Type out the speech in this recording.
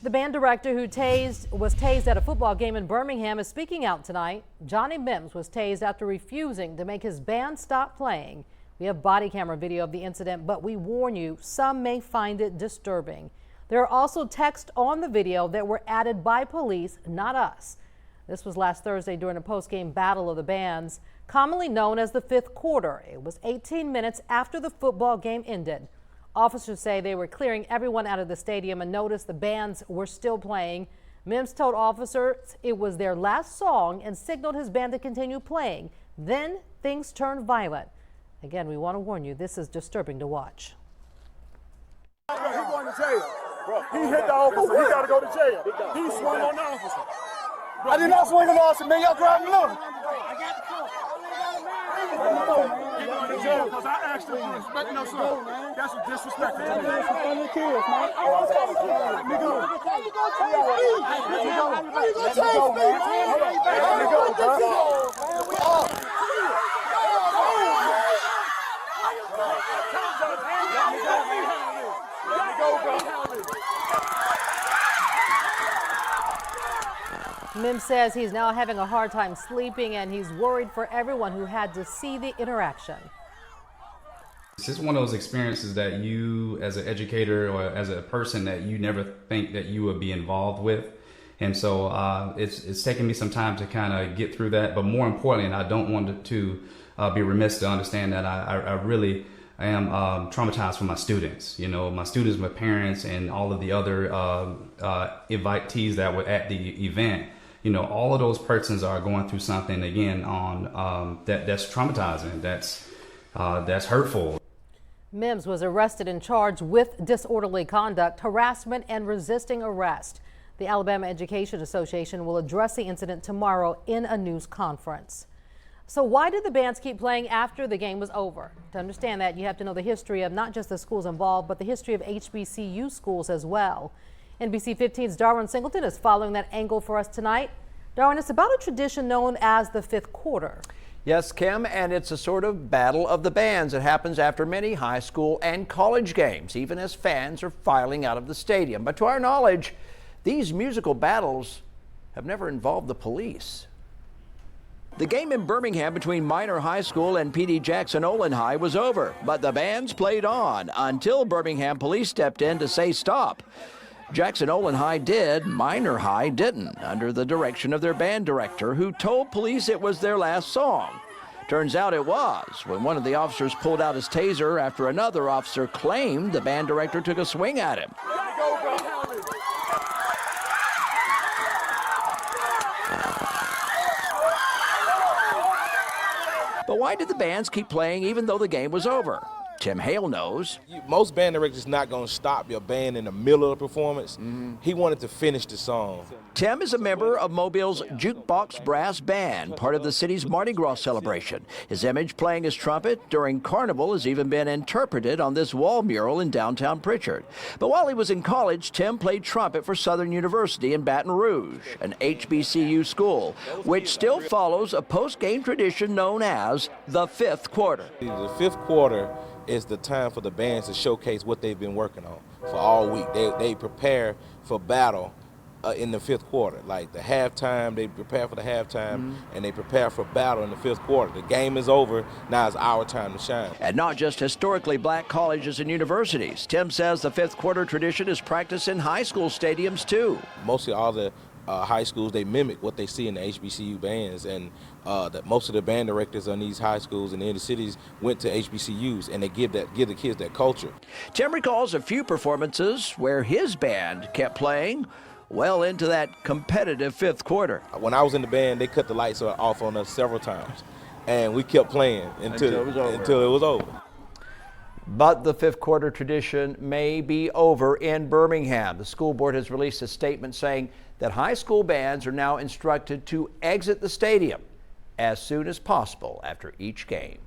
The band director who was tased at a football game in Birmingham is speaking out tonight. Johnny Mims was tased after refusing to make his band stop playing. We have body camera video of the incident, but we warn you, some may find it disturbing. There are also texts on the video that were added by police, not us. This was last Thursday during a post-game battle of the bands, commonly known as the fifth quarter. It was 18 minutes after the football game ended. Officers say they were clearing everyone out of the stadium and noticed the bands were still playing. Mims told officers it was their last song and signaled his band to continue playing. Then things turned violent. Again, we want to warn you, this is disturbing to watch. He's going to jail. Bro, he hit the officer. He got to go to jail. He swung on the officer. I did not swing on the officer, man. Y'all grabbed me low. He's going to jail because I asked him to respect no sir. That's some disrespect to me. That's some funny kids, man. I was funny kids. Let me go. How you going to chase me? How you going to chase me, man? Let me go, bro. Mims says he's now having a hard time sleeping and he's worried for everyone who had to see the interaction. It's just one of those experiences that you, as an educator or as a person, that you never think that you would be involved with. And so it's taken me some time to kind of get through that. But more importantly, and I don't want to be remiss to understand that I really am traumatized for my students. You know, my students, my parents, and all of the other invitees that were at the event. You know, all of those persons are going through something again on that's traumatizing, that's hurtful. Mims was arrested and charged with disorderly conduct, harassment, and resisting arrest. The Alabama Education Association will address the incident tomorrow in a news conference. So why did the bands keep playing after the game was over? To understand that, you have to know the history of not just the schools involved, but the history of HBCU schools as well. NBC 15's Darwin Singleton is following that angle for us tonight. Darwin, it's about a tradition known as the fifth quarter. Yes, Kim, and it's a sort of battle of the bands. It happens after many high school and college games, even as fans are filing out of the stadium. But to our knowledge, these musical battles have never involved the police. The game in Birmingham between Minor High School and P.D. Jackson-Olin High was over, but the bands played on until Birmingham police stepped in to say stop. Jackson-Olin High did, Minor High didn't, under the direction of their band director, who told police it was their last song. Turns out it was, when one of the officers pulled out his taser after another officer claimed the band director took a swing at him. But why did the bands keep playing even though the game was over? Tim Hale knows. Most band directors not going to stop your band in the middle of the performance. He wanted to finish the song. Tim is a member of Mobile's Jukebox Brass Band, part of the city's Mardi Gras celebration. His image playing his trumpet during Carnival has even been interpreted on this wall mural in downtown Pritchard. But while he was in college, Tim played trumpet for Southern University in Baton Rouge, an HBCU school, which still follows a post-game tradition known as the fifth quarter. The fifth quarter is the time for the bands to showcase what they've been working on for all week. They prepare for battle in the fifth quarter. Like the halftime, they prepare for the halftime, and they prepare for battle in the fifth quarter. The game is over, now it's our time to shine. And not just historically black colleges and universities. Tim says the fifth quarter tradition is practiced in high school stadiums too. Mostly all the high schools, they mimic what they see in the HBCU bands, and that most of the band directors on these high schools in the inner cities went to HBCUs, and they give the kids that culture. Tim recalls a few performances where his band kept playing well into that competitive fifth quarter. When I was in the band, they cut the lights off on us several times, and we kept playing until it was over. But the fifth quarter tradition may be over in Birmingham. The school board has released a statement saying that high school bands are now instructed to exit the stadium as soon as possible after each game.